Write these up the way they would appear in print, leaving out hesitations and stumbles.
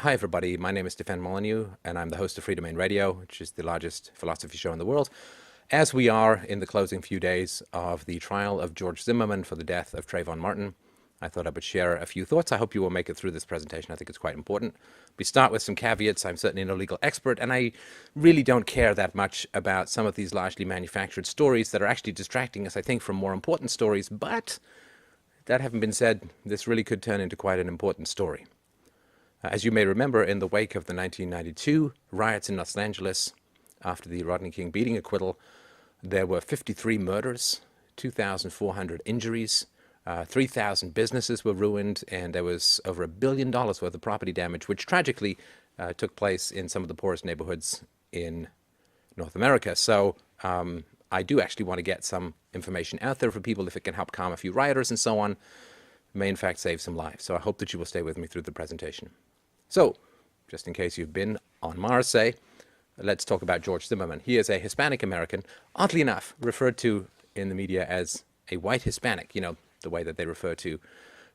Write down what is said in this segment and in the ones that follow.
Hi, everybody. My name is Stefan Molyneux, and I'm the host of Free Domain Radio, which is the largest philosophy show in the world. As we are in the closing few days of the trial of George Zimmerman for the death of Trayvon Martin, I thought I would share a few thoughts. I hope you will make it through this presentation. I think it's quite important. We start with some caveats. I'm certainly no legal expert, and I really don't care that much about some of these largely manufactured stories that are actually distracting us, I think, from more important stories. But that having been said, this really could turn into quite an important story. As you may remember, in the wake of the 1992 riots in Los Angeles, after the Rodney King beating acquittal, there were 53 murders, 2,400 injuries, 3,000 businesses were ruined, and there was over $1 billion worth of property damage, which tragically took place in some of the poorest neighborhoods in North America. So I do actually want to get some information out there for people if it can help calm a few rioters and so on. It may in fact save some lives. So I hope that you will stay with me through the presentation. So, just in case you've been on Mars, say, let's talk about George Zimmerman. He is a Hispanic American, oddly enough, referred to in the media as a white Hispanic, you know, the way that they refer to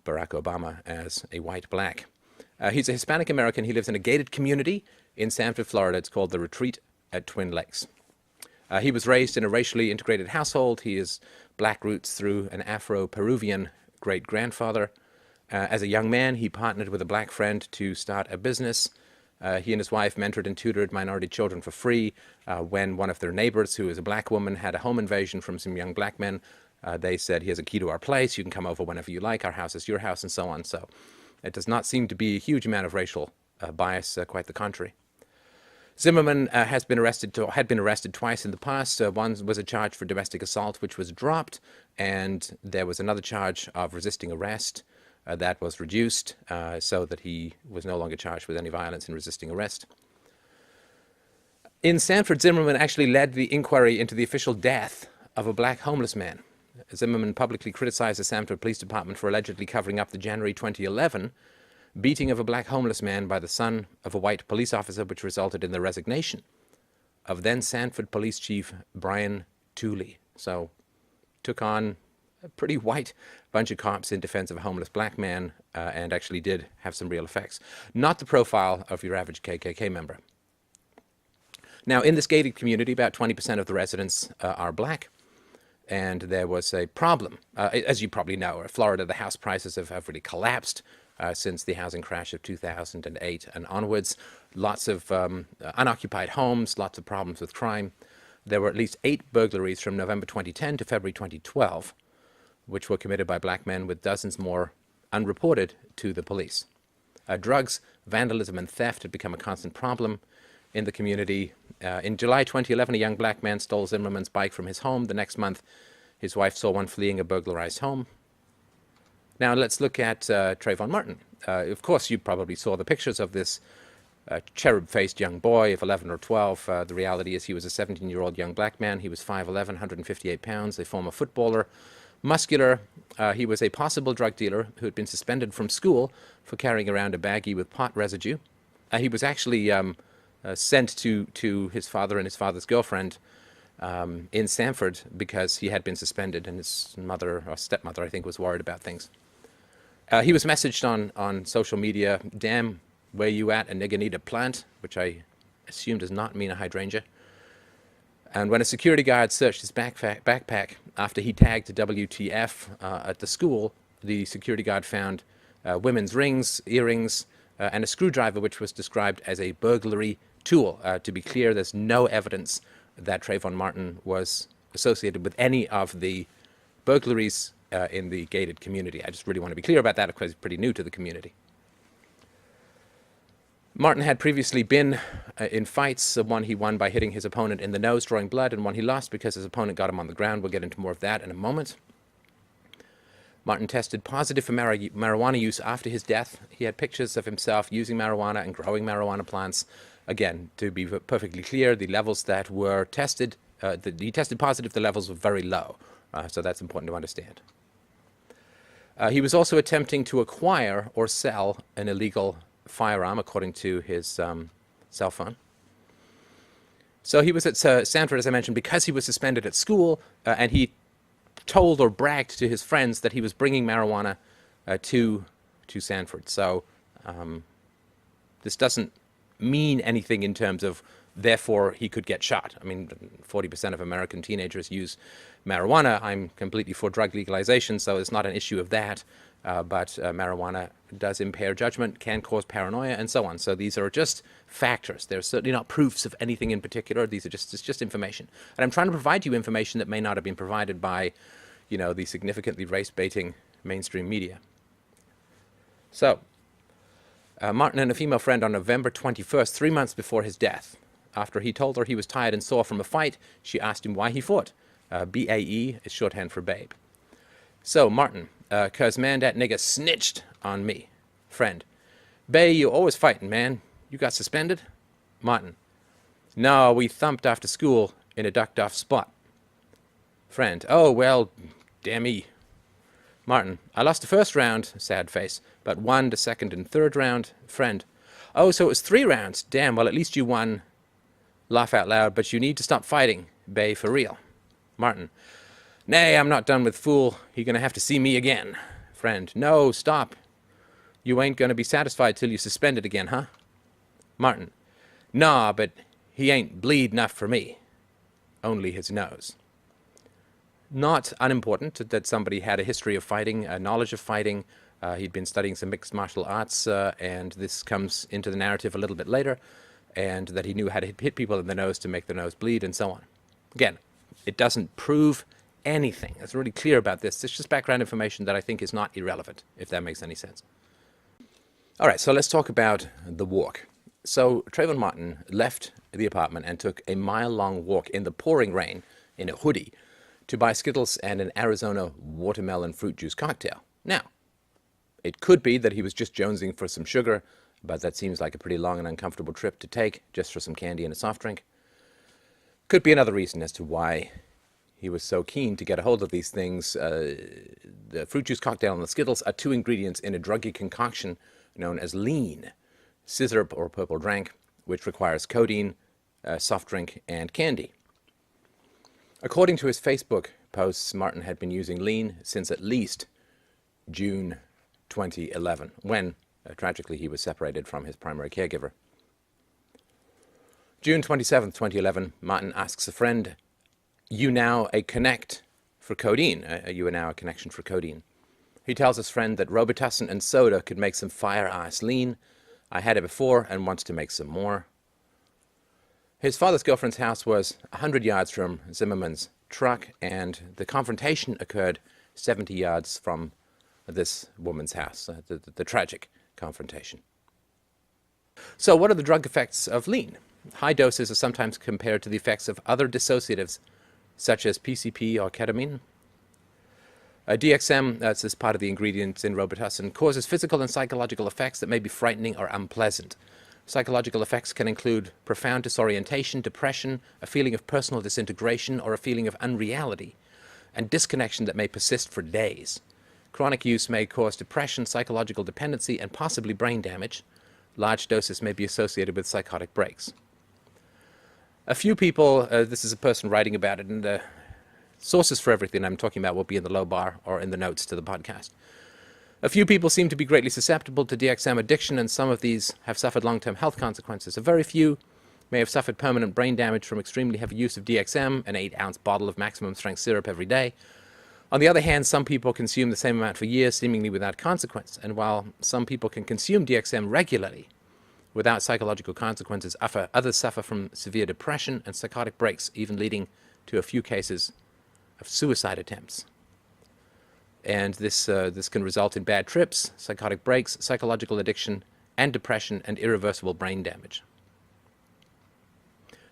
Barack Obama as a white black. He's a Hispanic American. He lives in a gated community in Sanford, Florida. It's called The Retreat at Twin Lakes. He was raised in a racially integrated household. He has black roots through an Afro-Peruvian great-grandfather. As a young man, he partnered with a black friend to start a business. He and his wife mentored and tutored minority children for free. When one of their neighbors, who is a black woman, had a home invasion from some young black men, they said, "Here's a key to our place. You can come over whenever you like. Our house is your house," and so on. So it does not seem to be a huge amount of racial bias, quite the contrary. Zimmerman had been arrested twice in the past. One was a charge for domestic assault, which was dropped, and there was another charge of resisting arrest. That was reduced so that he was no longer charged with any violence in resisting arrest. In Sanford, Zimmerman actually led the inquiry into the official death of a black homeless man. Zimmerman publicly criticized the Sanford Police Department for allegedly covering up the January 2011 beating of a black homeless man by the son of a white police officer, which resulted in the resignation of then Sanford Police Chief Brian Tooley. So took on a pretty white bunch of cops in defense of a homeless black man, and actually did have some real effects. Not the profile of your average KKK member. Now, in this gated community, about 20% of the residents are black, and there was a problem. As you probably know, in Florida, the house prices have really collapsed since the housing crash of 2008 and onwards. Lots of unoccupied homes, lots of problems with crime. There were at least 8 burglaries from November 2010 to February 2012. Which were committed by black men, with dozens more unreported to the police. Drugs, vandalism, and theft had become a constant problem in the community. In July 2011, a young black man stole Zimmerman's bike from his home. The next month, his wife saw one fleeing a burglarized home. Now let's look at Trayvon Martin. Of course, you probably saw the pictures of this cherub-faced young boy of 11 or 12. The reality is he was a 17-year-old young black man. He was 5'11", 158 pounds, a former footballer. Muscular. He was a possible drug dealer who had been suspended from school for carrying around a baggie with pot residue. He was actually sent to his father and his father's girlfriend in Sanford because he had been suspended, and his mother, or stepmother, I think, was worried about things. He was messaged on social media, "Damn, where you at? A nigga need a plant," which I assume does not mean a hydrangea. And when a security guard searched his backpack after he tagged WTF at the school, the security guard found women's rings, earrings, and a screwdriver, which was described as a burglary tool. To be clear, there's no evidence that Trayvon Martin was associated with any of the burglaries in the gated community. I just really want to be clear about that, because he's pretty new to the community. Martin had previously been in fights. One he won by hitting his opponent in the nose, drawing blood, and one he lost because his opponent got him on the ground. We'll get into more of that in a moment. Martin tested positive for marijuana use after his death. He had pictures of himself using marijuana and growing marijuana plants. Again, to be perfectly clear, the levels that were tested, he tested positive, the levels were very low. So that's important to understand. He was also attempting to acquire or sell an illegal firearm, according to his cell phone. So he was at Sanford, as I mentioned, because he was suspended at school, and he told or bragged to his friends that he was bringing marijuana to Sanford. So This doesn't mean anything in terms of, therefore, he could get shot. I mean, 40% of American teenagers use marijuana. I'm completely for drug legalization, so it's not an issue of that. But marijuana does impair judgment, can cause paranoia, and so on. So these are just factors. They're certainly not proofs of anything in particular. These are it's just information. And I'm trying to provide you information that may not have been provided by, the significantly race-baiting mainstream media. So, Martin and a female friend on November 21st, 3 months before his death. After he told her he was tired and sore from a fight, she asked him why he fought. BAE is shorthand for babe. So, Martin, 'cause man, that nigga snitched on me. Friend, Bay, you always fighting, man. You got suspended? Martin, no, we thumped after school in a ducked off spot. Friend, oh, well, damn me. Martin, I lost the first round, sad face, but won the second and third round. Friend, oh, so it was 3 rounds. Damn, well, at least you won. Laugh out loud, but you need to stop fighting, Bay, for real. Martin, nay, I'm not done with fool. He gonna have to see me again. Friend, no, stop. You ain't gonna be satisfied till you suspended again, huh? Martin, nah, but he ain't bleed enough for me. Only his nose. Not unimportant that somebody had a history of fighting, a knowledge of fighting. He'd been studying some mixed martial arts, and this comes into the narrative a little bit later, and that he knew how to hit people in the nose to make the nose bleed, and so on. Again, it doesn't prove anything. It's really clear about this. It's just background information that I think is not irrelevant, if that makes any sense. All right, so let's talk about the walk. So Trayvon Martin left the apartment and took a mile-long walk in the pouring rain in a hoodie to buy Skittles and an Arizona watermelon fruit juice cocktail. Now, it could be that he was just jonesing for some sugar, but that seems like a pretty long and uncomfortable trip to take just for some candy and a soft drink. Could be another reason as to why he was so keen to get a hold of these things. The fruit juice cocktail and the Skittles are 2 ingredients in a druggy concoction known as lean, scissor or purple drink, which requires codeine, soft drink, and candy. According to his Facebook posts, Martin had been using lean since at least June 2011, when, tragically, he was separated from his primary caregiver. June 27, 2011, Martin asks a friend, you now a connect for codeine? You are now a connection for codeine. He tells his friend that Robitussin and soda could make some fire-ass lean. I had it before and wants to make some more. His father's girlfriend's house was 100 yards from Zimmerman's truck, and the confrontation occurred 70 yards from this woman's house, the tragic confrontation. So what are the drug effects of lean? High doses are sometimes compared to the effects of other dissociatives, such as PCP or ketamine. DXM, that's as part of the ingredients in Robitussin, causes physical and psychological effects that may be frightening or unpleasant. Psychological effects can include profound disorientation, depression, a feeling of personal disintegration, or a feeling of unreality, and disconnection that may persist for days. Chronic use may cause depression, psychological dependency, and possibly brain damage. Large doses may be associated with psychotic breaks. A few people, this is a person writing about it, and the sources for everything I'm talking about will be in the low bar or in the notes to the podcast. A few people seem to be greatly susceptible to DXM addiction, and some of these have suffered long-term health consequences. A very few may have suffered permanent brain damage from extremely heavy use of DXM, an 8-ounce bottle of maximum strength syrup every day. On the other hand, some people consume the same amount for years, seemingly without consequence. And while some people can consume DXM regularly without psychological consequences, others suffer from severe depression and psychotic breaks, even leading to a few cases of suicide attempts. And this can result in bad trips, psychotic breaks, psychological addiction, and depression, and irreversible brain damage.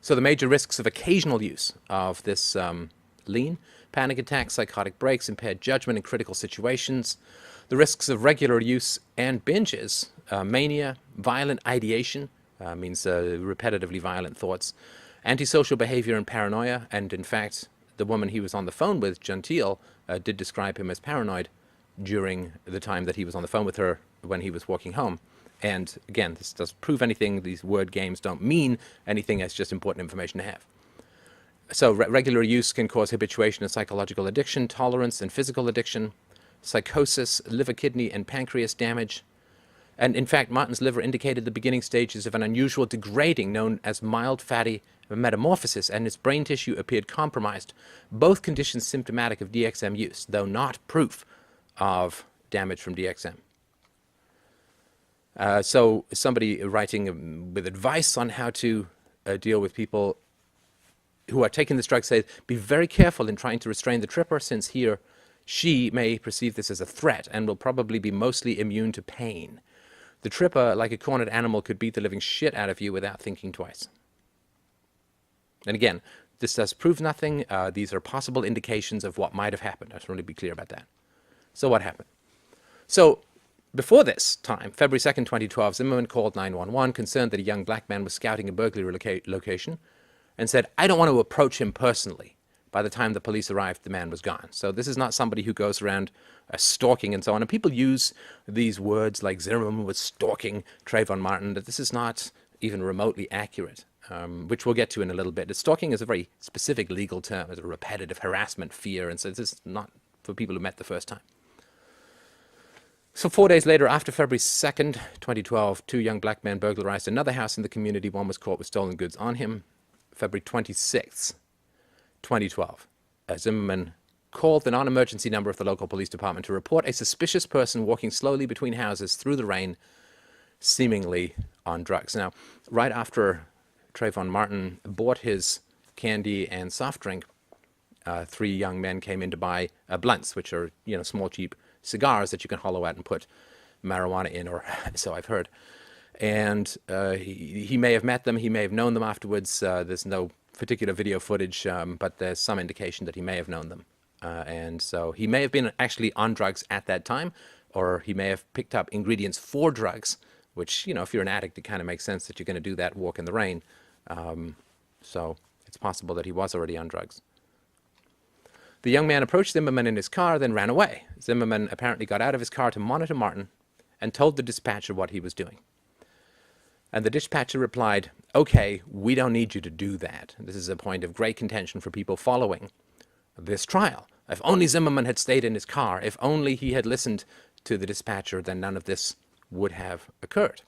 So the major risks of occasional use of this lean: panic attacks, psychotic breaks, impaired judgment in critical situations. The risks of regular use and binges: mania, violent ideation, means repetitively violent thoughts, antisocial behavior and paranoia. And in fact, the woman he was on the phone with, Gentile, did describe him as paranoid during the time that he was on the phone with her when he was walking home. And again, this doesn't prove anything. These word games don't mean anything. It's just important information to have. So regular use can cause habituation and psychological addiction, tolerance and physical addiction, psychosis, liver, kidney, and pancreas damage, And in fact, Martin's liver indicated the beginning stages of an unusual degrading known as mild fatty metamorphosis, and his brain tissue appeared compromised, both conditions symptomatic of DXM use, though not proof of damage from DXM. So somebody writing with advice on how to deal with people who are taking this drug says, be very careful in trying to restrain the tripper, since he or she may perceive this as a threat and will probably be mostly immune to pain. The tripper, like a cornered animal, could beat the living shit out of you without thinking twice. And again, this does prove nothing. These are possible indications of what might have happened. I just want to be clear about that. So what happened? So before this time, February 2nd, 2012, Zimmerman called 911, concerned that a young black man was scouting a burglary location, and said, I don't want to approach him personally. By the time the police arrived, the man was gone. So this is not somebody who goes around stalking and so on. And people use these words like Zimmerman was stalking Trayvon Martin, that this is not even remotely accurate, which we'll get to in a little bit. Stalking is a very specific legal term. It's a repetitive harassment, fear, and so this is not for people who met the first time. So 4 days later, after February 2nd, 2012, 2 young black men burglarized another house in the community. One was caught with stolen goods on him. February 26th, 2012, Zimmerman called the non-emergency number of the local police department to report a suspicious person walking slowly between houses through the rain, seemingly on drugs. Now, right after Trayvon Martin bought his candy and soft drink, 3 young men came in to buy blunts, which are, small, cheap cigars that you can hollow out and put marijuana in, or so I've heard. And he may have met them, he may have known them afterwards. There's no particular video footage, but there's some indication that he may have known them. And so he may have been actually on drugs at that time, or he may have picked up ingredients for drugs, which, if you're an addict, it kind of makes sense that you're going to do that, walk in the rain. So it's possible that he was already on drugs. The young man approached Zimmerman in his car, then ran away. Zimmerman apparently got out of his car to monitor Martin and told the dispatcher what he was doing. And the dispatcher replied, okay, we don't need you to do that. This is a point of great contention for people following this trial. If only Zimmerman had stayed in his car, if only he had listened to the dispatcher, then none of this would have occurred.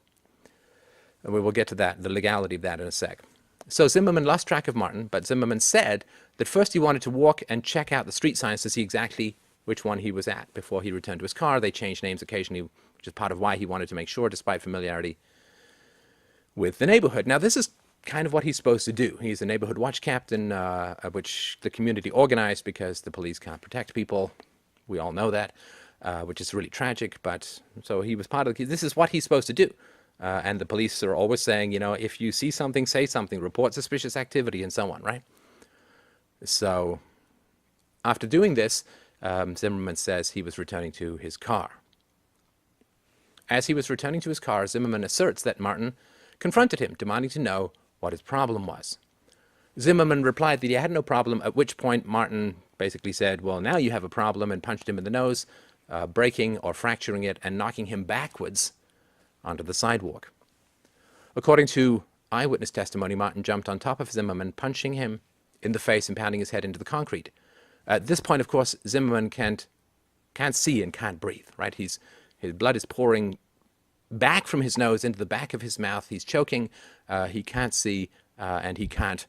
And we will get to that, the legality of that in a sec. So Zimmerman lost track of Martin, but Zimmerman said that first he wanted to walk and check out the street signs to see exactly which one he was at before he returned to his car. They changed names occasionally, which is part of why he wanted to make sure, despite familiarity with the neighborhood. Now, this is kind of what he's supposed to do. He's a neighborhood watch captain, which the community organized because the police can't protect people. We all know that, which is really tragic. But so he was part of this is what he's supposed to do. And the police are always saying, if you see something, say something, report suspicious activity, and so on, right? So after doing this, Zimmerman says he was returning to his car. As he was returning to his car, Zimmerman asserts that Martin confronted him, demanding to know what his problem was. Zimmerman replied that he had no problem, at which point Martin basically said, well, now you have a problem, and punched him in the nose, breaking or fracturing it and knocking him backwards onto the sidewalk. According to eyewitness testimony, Martin jumped on top of Zimmerman, punching him in the face and pounding his head into the concrete. At this point, of course, Zimmerman can't see and can't breathe, right? His blood is pouring back from his nose into the back of his mouth. He's choking, he can't see, and he can't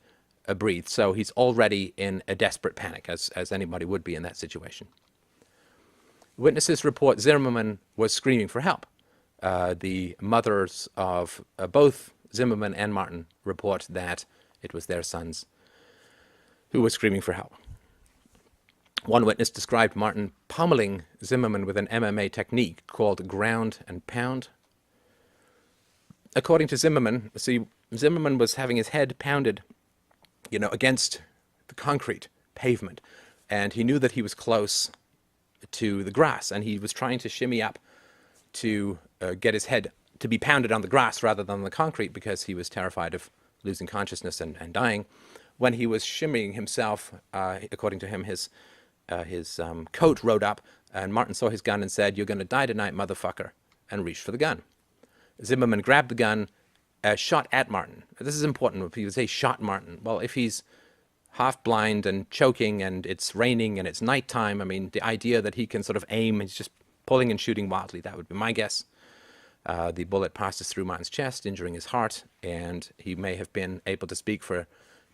breathe. So he's already in a desperate panic, as anybody would be in that situation. Witnesses report Zimmerman was screaming for help. The mothers of both Zimmerman and Martin report that it was their sons who were screaming for help. One witness described Martin pummeling Zimmerman with an MMA technique called ground and pound. According to Zimmerman, Zimmerman was having his head pounded, against the concrete pavement, and he knew that he was close to the grass, and he was trying to shimmy up to get his head to be pounded on the grass rather than on the concrete because he was terrified of losing consciousness and dying. When he was shimmying himself, according to him, his coat rode up, and Martin saw his gun and said, "You're going to die tonight, motherfucker," and reached for the gun. Zimmerman grabbed the gun, shot at Martin. This is important. If you say shot Martin, well, if he's half blind and choking and it's raining and it's nighttime, I mean, the idea that he can sort of aim, he's just pulling and shooting wildly, that would be my guess. The bullet passes through Martin's chest, injuring his heart, and he may have been able to speak for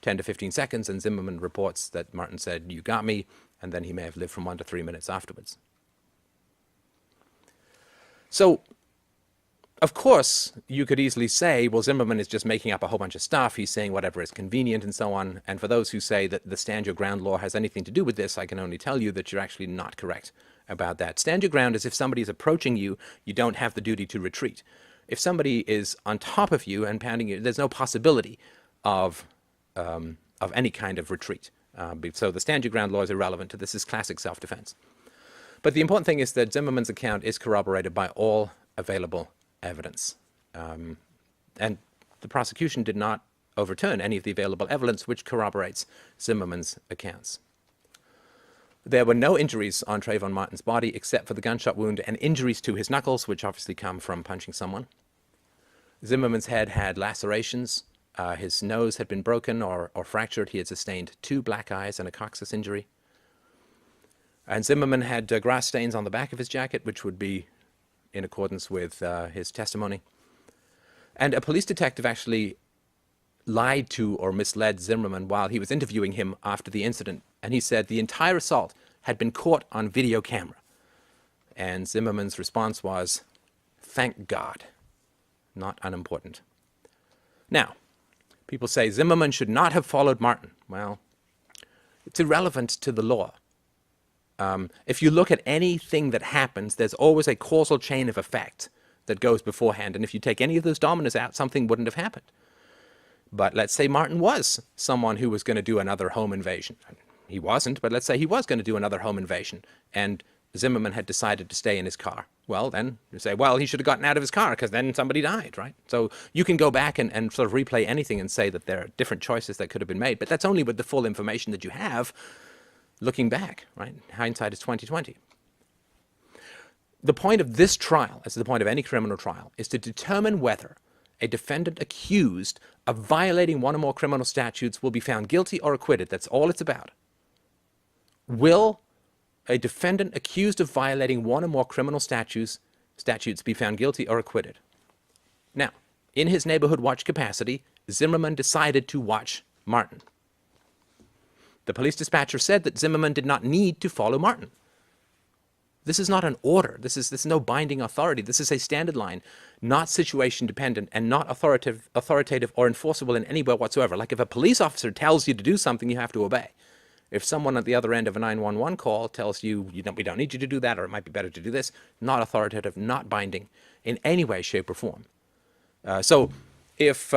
10 to 15 seconds, and Zimmerman reports that Martin said, "You got me," and then he may have lived from 1 to 3 minutes afterwards. So, of course, you could easily say, well, Zimmerman is just making up a whole bunch of stuff, he's saying whatever is convenient and so on, and for those who say that the stand your ground law has anything to do with this, I can only tell you that you're actually not correct about that. Stand your ground is if somebody is approaching you, you don't have the duty to retreat. If somebody is on top of you and pounding you, there's no possibility of any kind of retreat. So the stand your ground law is irrelevant to this. Is classic self-defense. But the important thing is that Zimmerman's account is corroborated by all available evidence. And the prosecution did not overturn any of the available evidence which corroborates Zimmerman's accounts. There were no injuries on Trayvon Martin's body except for the gunshot wound and injuries to his knuckles, which obviously come from punching someone. Zimmerman's head had lacerations. His nose had been broken or fractured. He had sustained 2 black eyes and a coccyx injury. And Zimmerman had grass stains on the back of his jacket, which would be in accordance with his testimony. And a police detective actually lied to or misled Zimmerman while he was interviewing him after the incident. And he said the entire assault had been caught on video camera. And Zimmerman's response was, "Thank God." Not unimportant. Now, people say Zimmerman should not have followed Martin. Well, it's irrelevant to the law. If you look at anything that happens, there's always a causal chain of effect that goes beforehand. And if you take any of those dominoes out, something wouldn't have happened. But let's say Martin was someone who was going to do another home invasion. He wasn't, but let's say he was going to do another home invasion, and Zimmerman had decided to stay in his car. Well, then you say, well, he should have gotten out of his car because then somebody died, right? So you can go back and sort of replay anything and say that there are different choices that could have been made, but that's only with the full information that you have looking back, right? Hindsight is 20/20. The point of this trial, as the point of any criminal trial, is to determine whether a defendant accused of violating one or more criminal statutes will be found guilty or acquitted. That's all it's about. Will a defendant accused of violating one or more criminal statutes be found guilty or acquitted? Now, in his neighborhood watch capacity, Zimmerman decided to watch Martin. The police dispatcher said that Zimmerman did not need to follow Martin. This is not an order. This is no binding authority. This is a standard line, not situation dependent and not authoritative or enforceable in any way whatsoever. Like if a police officer tells you to do something, you have to obey. If someone at the other end of a 911 call tells you, we don't need you to do that, or it might be better to do this, not authoritative, not binding in any way, shape, or form. So if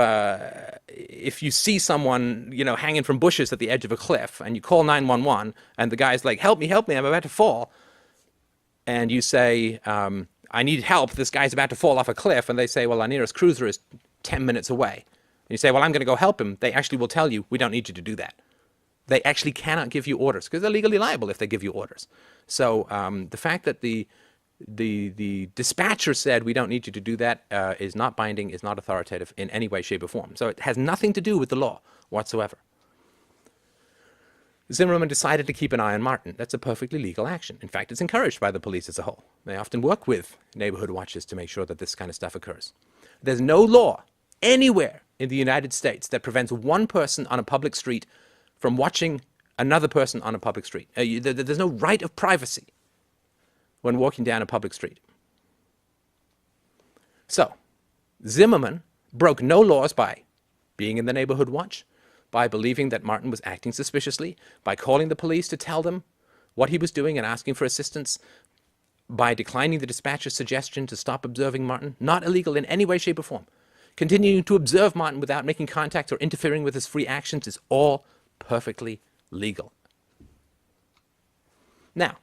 you see someone, hanging from bushes at the edge of a cliff, and you call 911, and the guy's like, help me, I'm about to fall, and you say, I need help, this guy's about to fall off a cliff, and they say, well, our nearest cruiser is 10 minutes away. And you say, well, I'm going to go help him. They actually will tell you, we don't need you to do that. They actually cannot give you orders, because they're legally liable if they give you orders. So the fact that the dispatcher said, we don't need you to do that, is not binding, is not authoritative in any way, shape, or form. So it has nothing to do with the law whatsoever. Zimmerman decided to keep an eye on Martin. That's a perfectly legal action. In fact, it's encouraged by the police as a whole. They often work with neighborhood watches to make sure that this kind of stuff occurs. There's no law anywhere in the United States that prevents one person on a public street from watching another person on a public street. There's no right of privacy when walking down a public street. So, Zimmerman broke no laws by being in the neighborhood watch, by believing that Martin was acting suspiciously, by calling the police to tell them what he was doing and asking for assistance, by declining the dispatcher's suggestion to stop observing Martin. Not illegal in any way, shape, or form. Continuing to observe Martin without making contact or interfering with his free actions is all perfectly legal. Now,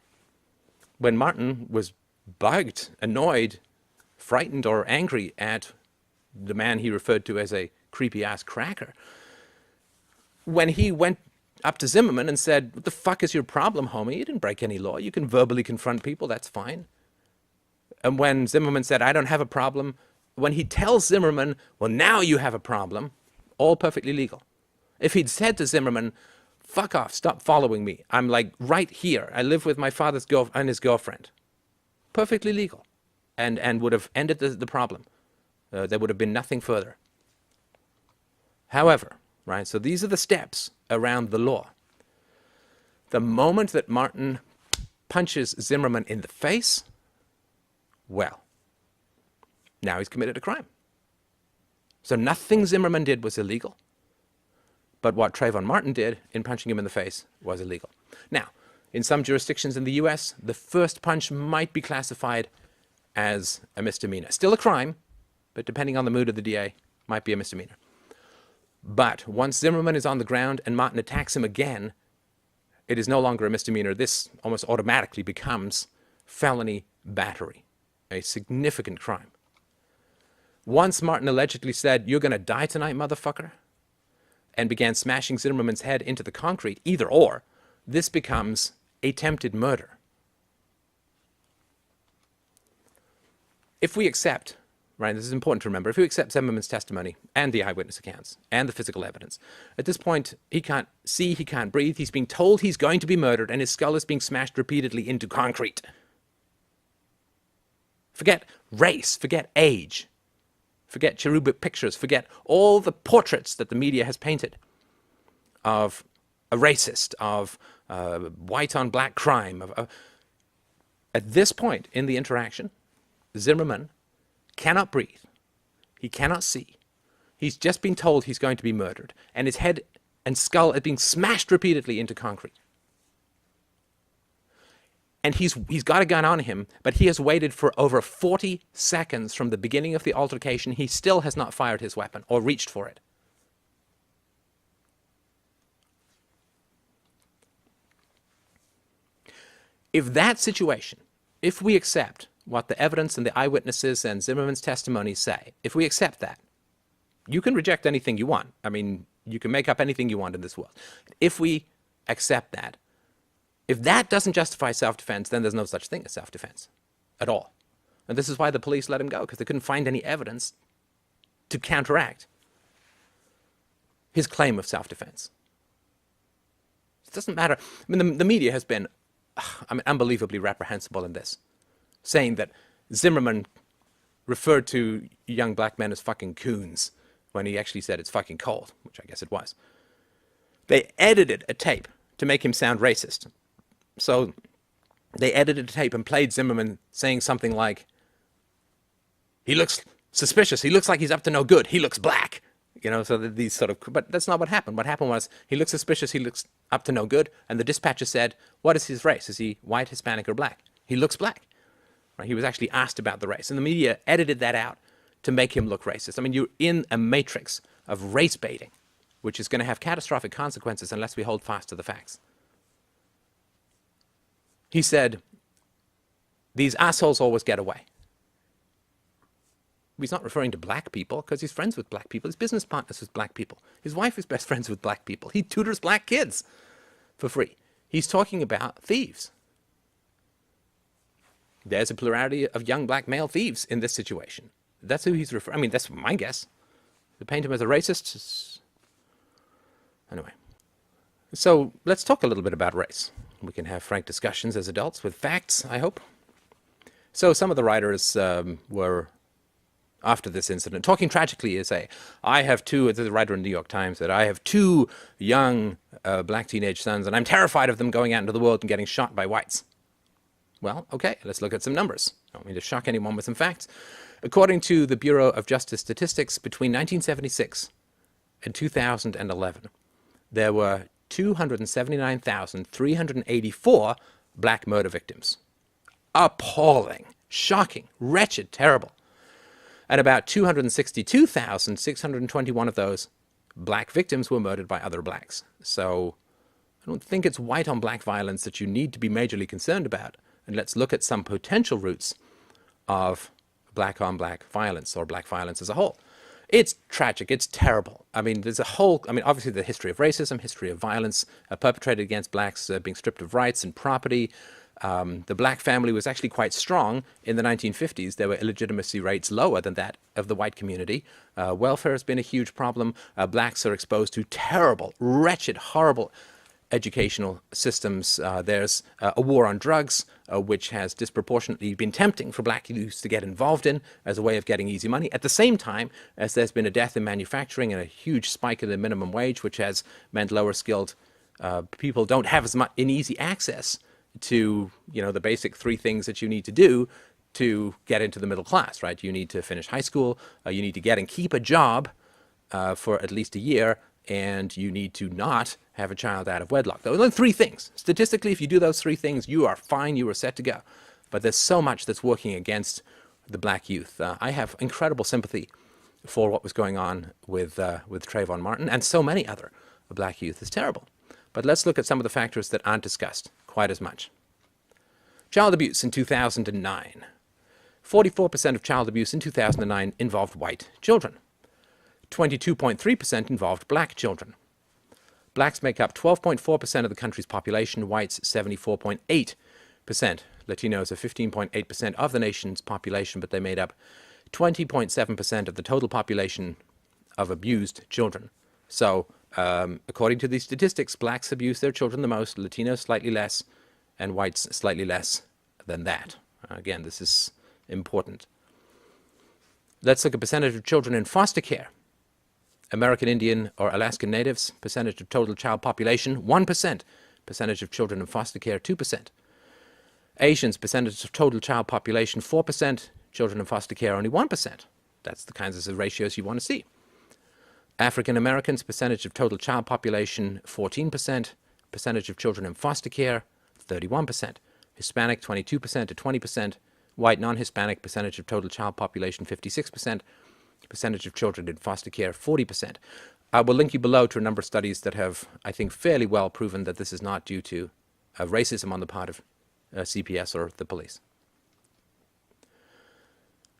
when Martin was bugged, annoyed, frightened, or angry at the man he referred to as a creepy-ass cracker, when he went up to Zimmerman and said, what the fuck is your problem, homie? You didn't break any law. You can verbally confront people. That's fine. And when Zimmerman said, I don't have a problem, when he tells Zimmerman, well, now you have a problem, all perfectly legal. If he'd said to Zimmerman, fuck off, stop following me. I'm like right here. I live with my father's and his girlfriend. Perfectly legal. and would have ended the problem. There would have been nothing further. However, right, so these are the steps around the law. The moment that Martin punches Zimmerman in the face, well, now he's committed a crime. So nothing Zimmerman did was illegal, but what Trayvon Martin did in punching him in the face was illegal. Now, in some jurisdictions in the US, the first punch might be classified as a misdemeanor. Still a crime, but depending on the mood of the DA, might be a misdemeanor. But once Zimmerman is on the ground and Martin attacks him again, it is no longer a misdemeanor. This almost automatically becomes felony battery, a significant crime. Once Martin allegedly said, "You're going to die tonight, motherfucker," and began smashing Zimmerman's head into the concrete, either or, this becomes attempted murder. If we accept, right, this is important to remember, if we accept Zimmerman's testimony and the eyewitness accounts and the physical evidence, at this point he can't see, he can't breathe, he's being told he's going to be murdered, and his skull is being smashed repeatedly into concrete. Forget race, forget age, forget cherubic pictures, forget all the portraits that the media has painted of a racist, of white on black crime. At this point in the interaction, Zimmerman cannot breathe. He cannot see. He's just been told he's going to be murdered, and his head and skull are being smashed repeatedly into concrete. And he's got a gun on him, but he has waited for over 40 seconds from the beginning of the altercation. He still has not fired his weapon or reached for it. If that situation, if we accept what the evidence and the eyewitnesses and Zimmerman's testimony say, if we accept that, you can reject anything you want. I mean, you can make up anything you want in this world. If we accept that, if that doesn't justify self-defense, then there's no such thing as self-defense at all. And this is why the police let him go, because they couldn't find any evidence to counteract his claim of self-defense. It doesn't matter. I mean, the media has been, unbelievably reprehensible in this, saying that Zimmerman referred to young black men as fucking coons when he actually said it's fucking cold, which I guess it was. They edited a tape to make him sound racist. So they edited a tape and played Zimmerman saying something like, "He looks suspicious. He looks like he's up to no good. He looks black." You know, so that these sort of, but that's not what happened. What happened was, he looks suspicious, he looks up to no good, and the dispatcher said, "What is his race? Is he white, Hispanic, or black?" "He looks black." Right? He was actually asked about the race, and the media edited that out to make him look racist. I mean, you're in a matrix of race baiting, which is going to have catastrophic consequences unless we hold fast to the facts. He said, "These assholes always get away." He's not referring to black people because he's friends with black people. His business partners with black people. His wife is best friends with black people. He tutors black kids for free. He's talking about thieves. There's a plurality of young black male thieves in this situation. That's who he's referring. I mean, that's my guess. To paint him as a racist. Anyway. So let's talk a little bit about race. We can have frank discussions as adults with facts, I hope. So some of the writers were, after this incident, talking tragically, as I have two, the writer in the New York Times said, "I have two young black teenage sons, and I'm terrified of them going out into the world and getting shot by whites." Well, okay, let's look at some numbers. I don't mean to shock anyone with some facts. According to the Bureau of Justice Statistics, between 1976 and 2011, there were 279,384 black murder victims. Appalling, shocking, wretched, terrible. And about 262,621 of those black victims were murdered by other blacks. So I don't think it's white on black violence that you need to be majorly concerned about. And let's look at some potential roots of black on black violence, or black violence as a whole. It's tragic. It's terrible. I mean, there's a whole, obviously the history of racism, history of violence perpetrated against blacks being stripped of rights and property. The black family was actually quite strong in the 1950s. There were illegitimacy rates lower than that of the white community. Welfare has been a huge problem. Blacks are exposed to terrible, wretched, horrible educational systems. There's a war on drugs, which has disproportionately been tempting for black youth to get involved in as a way of getting easy money, at the same time as there's been a death in manufacturing and a huge spike in the minimum wage, which has meant lower skilled people don't have as much in easy access to, the basic three things that you need to do to get into the middle class, right? You need to finish high school, you need to get and keep a job for at least a year, and you need to not have a child out of wedlock. Those are three things. Statistically, if you do those three things, you are fine, you are set to go. But there's so much that's working against the black youth. I have incredible sympathy for what was going on with Trayvon Martin and so many other black youth. It's terrible. But let's look at some of the factors that aren't discussed quite as much. Child abuse in 2009. 44% of child abuse in 2009 involved white children. 22.3% involved black children. Blacks make up 12.4% of the country's population, whites 74.8%. Latinos are 15.8% of the nation's population, but they made up 20.7% of the total population of abused children. So, according to these statistics, blacks abuse their children the most, Latinos slightly less, and whites slightly less than that. Again, this is important. Let's look at percentage of children in foster care. American Indian or Alaskan Natives, percentage of total child population, 1%. Percentage of children in foster care, 2%. Asians, percentage of total child population, 4%. Children in foster care, only 1%. That's the kinds of ratios you want to see. African Americans, percentage of total child population, 14%. Percentage of children in foster care, 31%. Hispanic, 22% to 20%. White non-Hispanic, percentage of total child population, 56%. Percentage of children in foster care, 40%. I will link you below to a number of studies that have, I think, fairly well proven that this is not due to racism on the part of CPS or the police.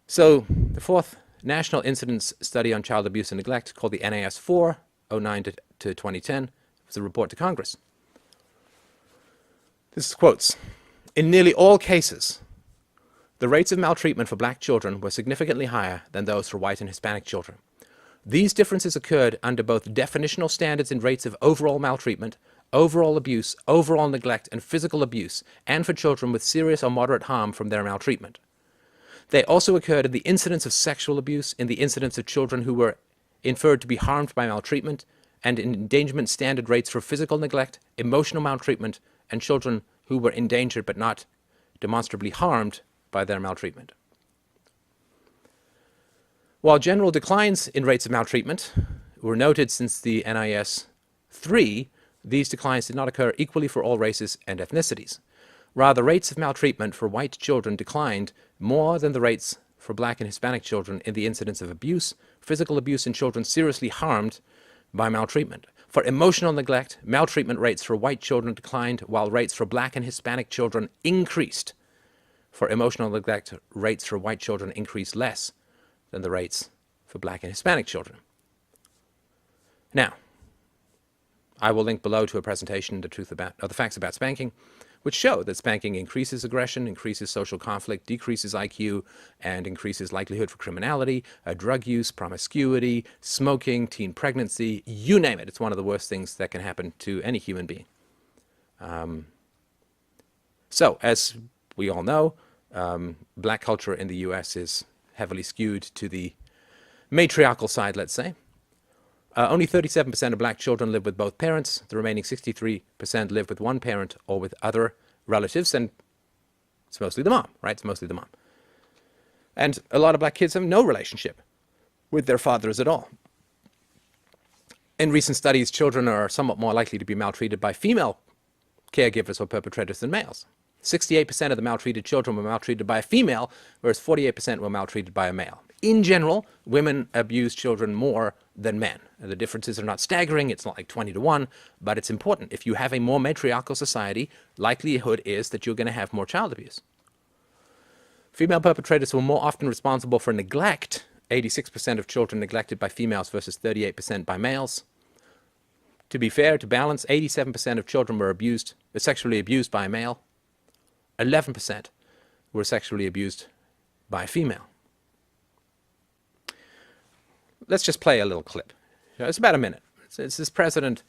So the fourth National Incidence Study on Child Abuse and Neglect, called the NAS-4, 09 to 2010, was a report to Congress. This is quotes. In nearly all cases, the rates of maltreatment for black children were significantly higher than those for white and Hispanic children. These differences occurred under both definitional standards in rates of overall maltreatment, overall abuse, overall neglect, and physical abuse, and for children with serious or moderate harm from their maltreatment. They also occurred in the incidence of sexual abuse, in the incidence of children who were inferred to be harmed by maltreatment, and in endangerment standard rates for physical neglect, emotional maltreatment, and children who were endangered but not demonstrably harmed by their maltreatment. While general declines in rates of maltreatment were noted since the NIS-3, these declines did not occur equally for all races and ethnicities. Rather, rates of maltreatment for white children declined more than the rates for black and Hispanic children in the incidence of abuse, physical abuse in children seriously harmed by maltreatment. For emotional neglect, maltreatment rates for white children declined, while rates for black and Hispanic children increased. For emotional neglect, rates for white children increased less than the rates for black and Hispanic children. Now, I will link below to a presentation, the facts about spanking, which show that spanking increases aggression, increases social conflict, decreases IQ, and increases likelihood for criminality, drug use, promiscuity, smoking, teen pregnancy, you name it. It's one of the worst things that can happen to any human being. So, as we all know, black culture in the U.S. is heavily skewed to the matriarchal side, let's say. Only 37% of black children live with both parents. The remaining 63% live with one parent or with other relatives, and it's mostly the mom, right? It's mostly the mom. And a lot of black kids have no relationship with their fathers at all. In recent studies, children are somewhat more likely to be maltreated by female caregivers or perpetrators than males. 68% of the maltreated children were maltreated by a female, whereas 48% were maltreated by a male. In general, women abuse children more than men. The differences are not staggering, it's not like 20 to 1, but it's important. If you have a more matriarchal society, likelihood is that you're going to have more child abuse. Female perpetrators were more often responsible for neglect, 86% of children neglected by females versus 38% by males. To be fair, to balance, 87% of children were sexually abused by a male. 11% were sexually abused by a female. Let's just play a little clip. It's about a minute. It's this president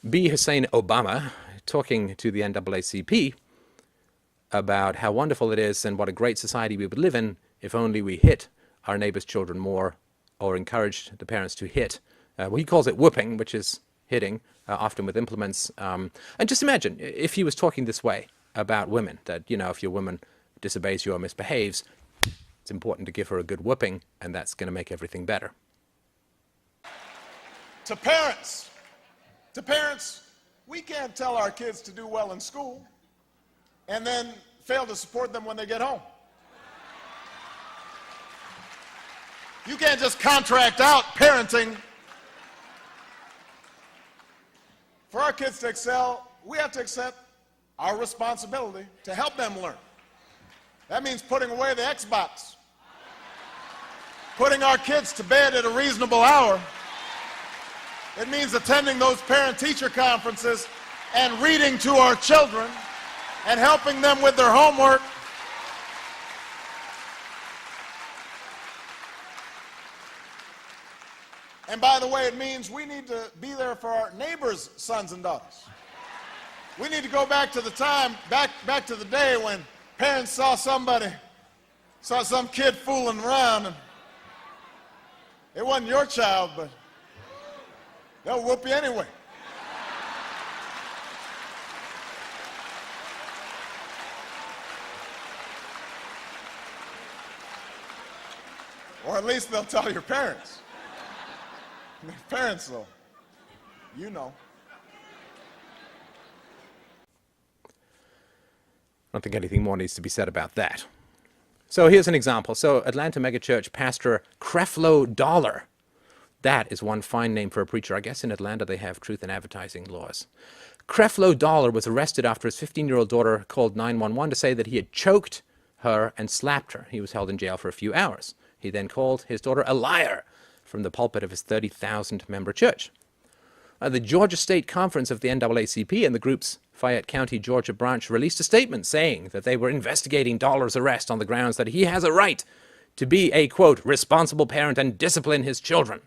B. Hussein Obama talking to the NAACP about how wonderful it is and what a great society we would live in if only we hit our neighbors' children more, or encouraged the parents to hit. Well, he calls it whooping, which is hitting, often with implements. And just imagine if he was talking this way about women, that, you know, if your woman disobeys you or misbehaves, it's important to give her a good whooping, and that's going to make everything better. To parents, we can't tell our kids to do well in school and then fail to support them when they get home. You can't just contract out parenting. For our kids to excel, we have to accept our responsibility to help them learn. That means putting away the Xbox, putting our kids to bed at a reasonable hour. It means attending those parent-teacher conferences and reading to our children and helping them with their homework. And by the way, it means we need to be there for our neighbors' sons and daughters. We need to go back to the time, back to the day when parents saw some kid fooling around, and it wasn't your child, but they'll whoop you anyway. Or at least they'll tell your parents. Their parents, though, you know. I don't think anything more needs to be said about that. So here's an example. So Atlanta megachurch pastor Creflo Dollar. That is one fine name for a preacher. I guess in Atlanta they have truth in advertising laws. Creflo Dollar was arrested after his 15-year-old daughter called 911 to say that he had choked her and slapped her. He was held in jail for a few hours. He then called his daughter a liar from the pulpit of his 30,000-member church. The Georgia State Conference of the NAACP and the group's Fayette County, Georgia branch released a statement saying that they were investigating Dollar's arrest on the grounds that he has a right to be a, quote, responsible parent and discipline his children.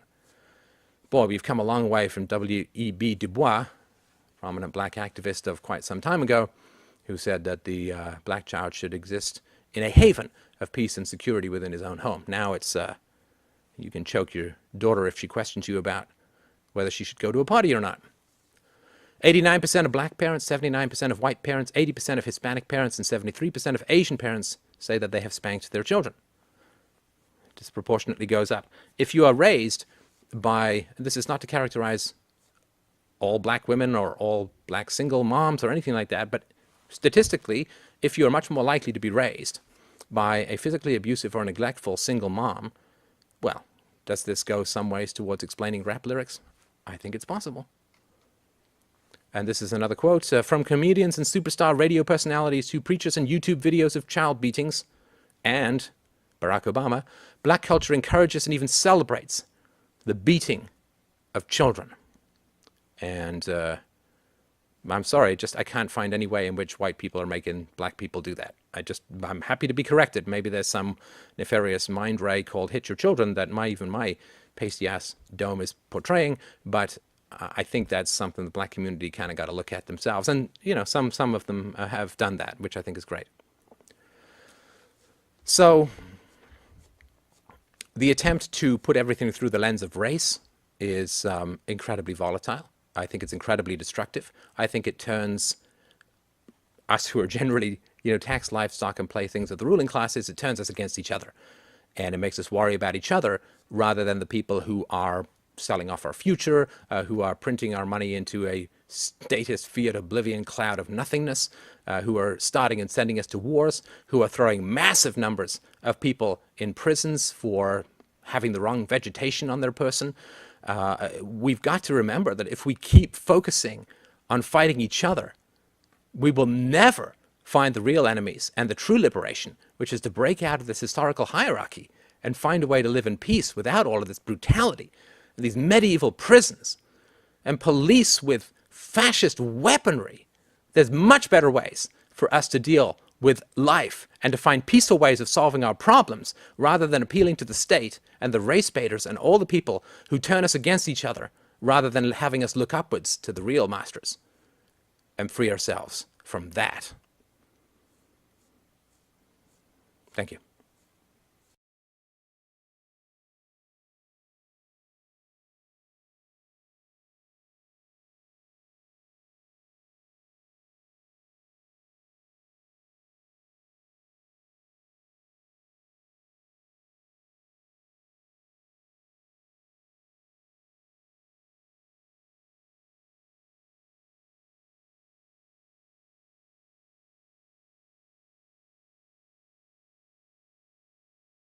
Boy, we've come a long way from W.E.B. Du Bois, prominent black activist of quite some time ago, who said that the black child should exist in a haven of peace and security within his own home. Now it's, you can choke your daughter if she questions you about whether she should go to a party or not. 89% of black parents, 79% of white parents, 80% of Hispanic parents, and 73% of Asian parents say that they have spanked their children. It disproportionately goes up. If you are raised by, this is not to characterize all black women or all black single moms or anything like that, but statistically, if you are much more likely to be raised by a physically abusive or neglectful single mom, well, does this go some ways towards explaining rap lyrics? I think it's possible. And this is another quote, from comedians and superstar radio personalities to preachers and YouTube videos of child beatings, and Barack Obama, black culture encourages and even celebrates the beating of children. And I'm sorry, I can't find any way in which white people are making black people do that. I'm happy to be corrected. Maybe there's some nefarious mind ray called Hit Your Children that even my pasty-ass dome is portraying, but I think that's something the black community kind of got to look at themselves. And, you know, some of them have done that, which I think is great. So the attempt to put everything through the lens of race is incredibly volatile. I think it's incredibly destructive. I think it turns us who are generally, tax livestock and playthings of the ruling classes, it turns us against each other. And it makes us worry about each other rather than the people who are selling off our future, who are printing our money into a statist fiat oblivion cloud of nothingness, who are starting and sending us to wars, who are throwing massive numbers of people in prisons for having the wrong vegetation on their person. We've got to remember that if we keep focusing on fighting each other, we will never find the real enemies and the true liberation, which is to break out of this historical hierarchy and find a way to live in peace without all of this brutality, these medieval prisons, and police with fascist weaponry. There's much better ways for us to deal with life and to find peaceful ways of solving our problems rather than appealing to the state and the race baiters and all the people who turn us against each other rather than having us look upwards to the real masters and free ourselves from that. Thank you.